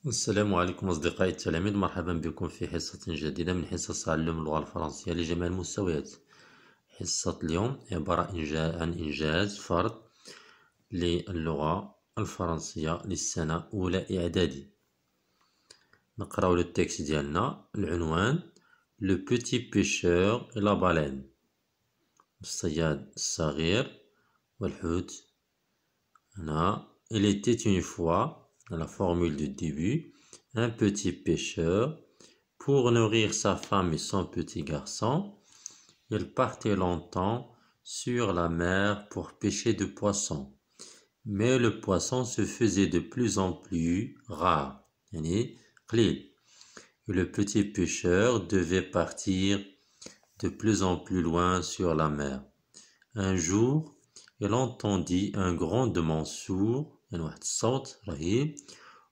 السلام عليكم أصدقائي التلاميذ، مرحبا بكم في حصة جديدة من حصص تعلم اللغة الفرنسية لجميع المستويات. حصة اليوم عبارة عن إنجاز فرد للغة الفرنسية للسنة الأولى إعدادي. نقراو التكست ديالنا. العنوان لو بوتي بيشور إي لا بالين، الصياد الصغير والحوت. هنا il était une fois, la formule du début, un petit pêcheur. Pour nourrir sa femme et son petit garçon, il partait longtemps sur la mer pour pêcher de poissons. Mais le poisson se faisait de plus en plus rare. Et le petit pêcheur devait partir de plus en plus loin sur la mer. Un jour, il entendit un grondement sourd,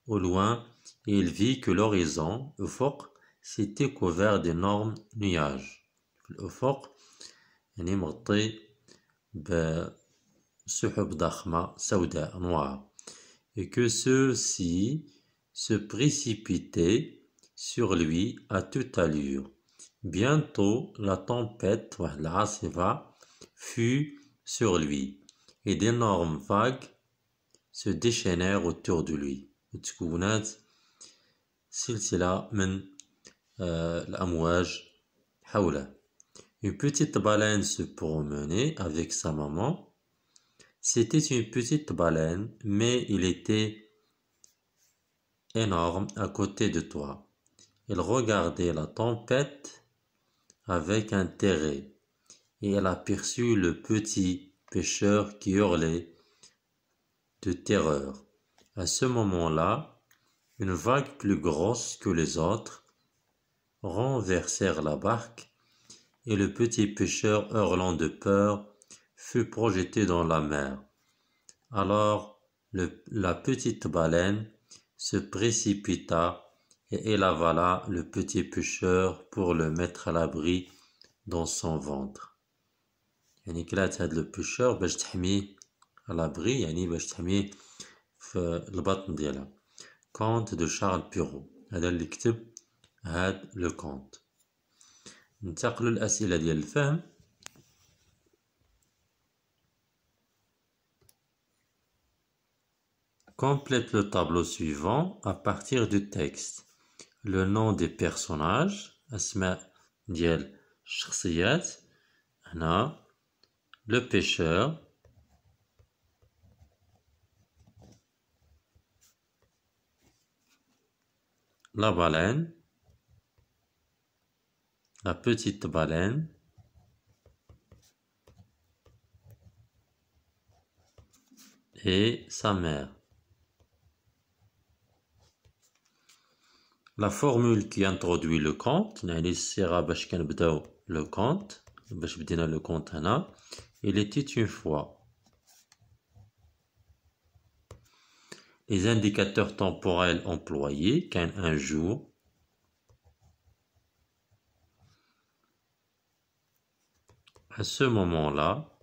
au loin, et il vit que l'horizon, s'était couvert d'énormes nuages. الأفق يعني مغطي بسحب ضخمة سوداء noire, et que ceux-ci se précipitaient sur lui à toute allure. Bientôt, la tempête, العاصفة, fut sur lui, et d'énormes vagues se déchaînèrent autour de lui. وتكونت سلسلة من الأمواج حوله. Une petite baleine se promenait avec sa maman. C'était une petite baleine, mais il était énorme à côté de toi. Il regardait la tempête avec intérêt, et elle aperçut le petit pêcheur qui hurlait de terreur. À ce moment-là, une vague plus grosse que les autres renversèrent la barque, et le petit pêcheur, hurlant de peur, fut projeté dans la mer. Alors la petite baleine se précipita et elle avala le petit pêcheur pour le mettre à l'abri dans son ventre. يعني كلات هاد لو بيشور باش تحميه à l'abri، يعني باش تحميه في البطن ديالها. كونت دو شارل بيرو، هذا اللي كتب هاد لو كونت. ننتقلوا للأسئلة ديال الفهم. Complète le tableau suivant à partir du texte. Le nom des personnages، أسماء ديال الشخصيات. هنا le pêcheur, la baleine, la petite baleine, et sa mère. La formule qui introduit le conte، يعني الصيغة باش كنبداو le conte، باش بدينا le conte هنا. Il était une fois. Les indicateurs temporels employés، كان un jour. À ce moment-là.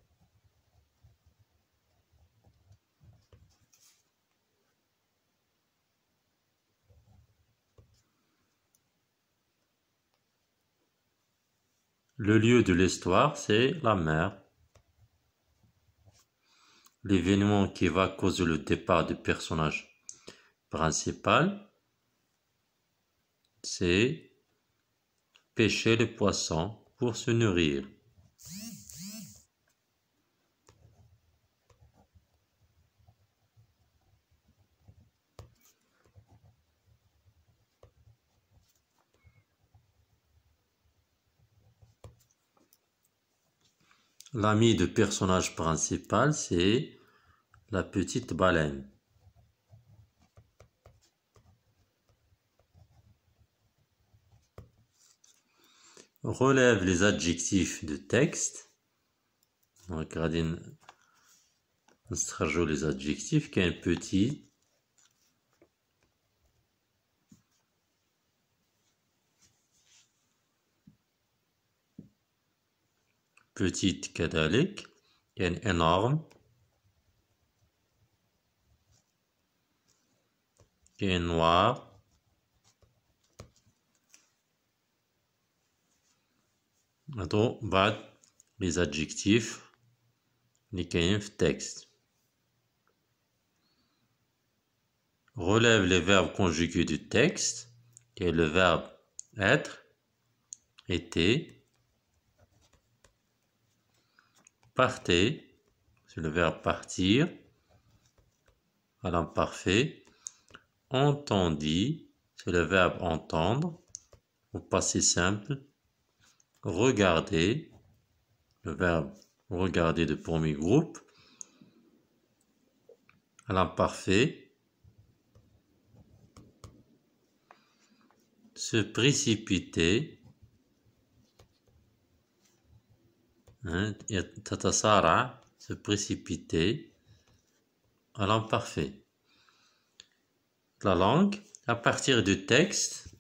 Le lieu de l'histoire, c'est la mer. L'événement qui va causer le départ du personnage principal, c'est pêcher les poissons pour se nourrir. L'ami du personnage principal, c'est la petite baleine. Relève les adjectifs de texte. Donc, regardez, نستخرجوا les adjectifs. Qu'un petit, petite كذلك. كان énorme. كان noir. هادو بعض les adjectifs اللي كاين في التكست. Relève les verbes conjugués du texte, qui est le verbe être, était, partez, c'est le verbe partir, à l'imparfait, entendit, c'est le verbe entendre, au passé simple, regarder, le verbe regarder de premier groupe, à l'imparfait, se précipiter, tatasara, se précipiter, à l'imparfait. La langue, à partir du texte,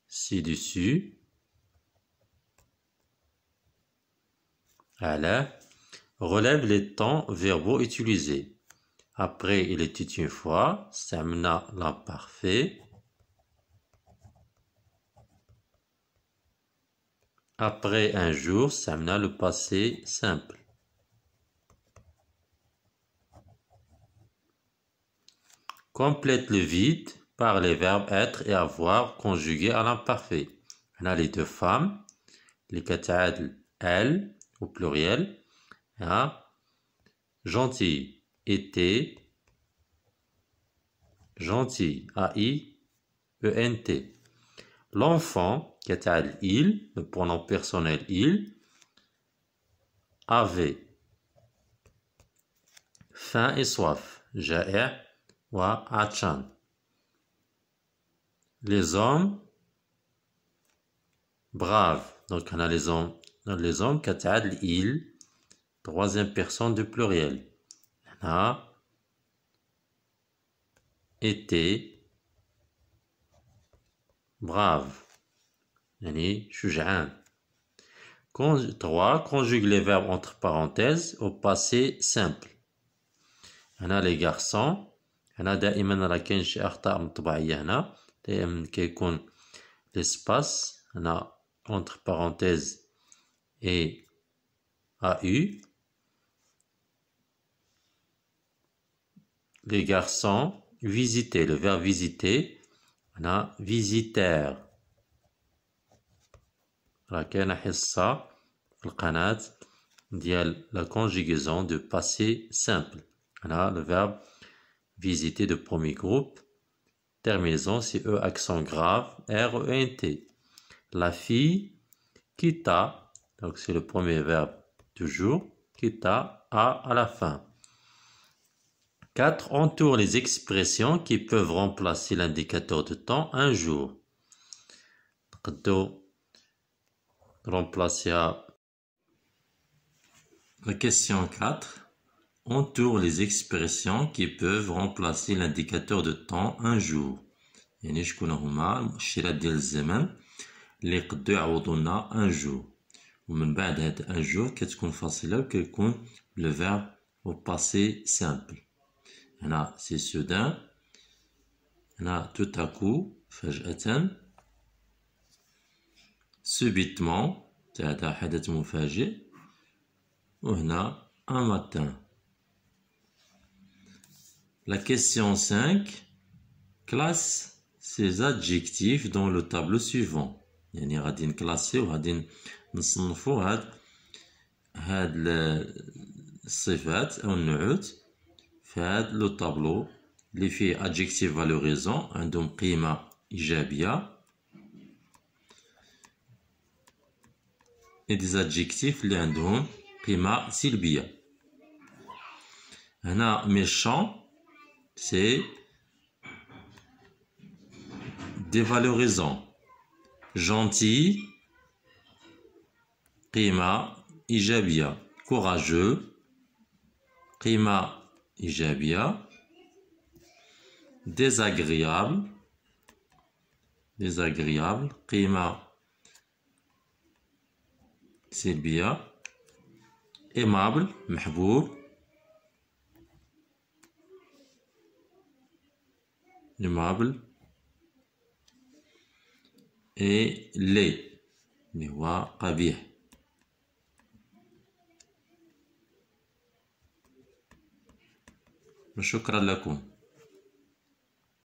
ci-dessus, relève les temps verbaux utilisés. Après, il était une fois, استعملنا l'imparfait. Après un jour, استعملنا le passé simple. Complète le vide par les verbes être et avoir conjugués à l'imparfait. On a les deux femmes, les كتعادل elle au pluriel, gentil, était, gentil, A-I-E-N-T. L'enfant, كتعادل il, le pronom personnel il, avait faim et soif, جائع وعطشان. Les hommes braves, donc on a les hommes كتعادل il, troisième personne du pluriel. On a été brave, يعني شجعان. 3. Conjugue les verbes entre parenthèses au passé simple. هنا les garçons، هنا دائما راه كاين شي أخطاء مطبعية، هنا دائما كيكون l'espace هنا entre parenthèses et AU. Les garçons, visiter, le verbe visiter، هنا visiteurs. راه كاينة حصة في القناة ديال la conjugaison de passé simple. هنا le verbe visiter de premier groupe, terminaison c'est E accent grave, R-E-N-T. La fille quitta, donc c'est le premier verbe toujours, quitta, A à la fin. 4. Entoure les expressions qui peuvent remplacer l'indicateur de temps un jour. Remplacer la question 4. Entoure les expressions qui peuvent remplacer l'indicateur de temps un jour. يعني شكون هما المؤشرات ديال الزمن اللي يقدروا يعوضوا لنا un jour. ومن بعد هاد un jour كتكون فاصلة وكيكون le verbe au passé simple. هنا c'est soudain. هنا tout à coup فجأة. subitement هذا حدث مفاجئ. وهنا un matin. La question 5. Classe ces adjectifs dans le tableau suivant. يعني غادي نكلاسي وغادي نصنفوا هاد الصفات أو النعوت في هاد لو طابلو اللي فيه adjectif valorisant عندهم قيمة إيجابية et des adjectifs اللي عندهم قيمة سلبية. هنا méchant c'est dévalorisant. Gentil, قيمة إيجابية. Courageux, قيمة إيجابية. Désagréable, قيمة سلبية. Aimable, محبوب. aimable et laid اللي هو قبيح. شكرا لكم.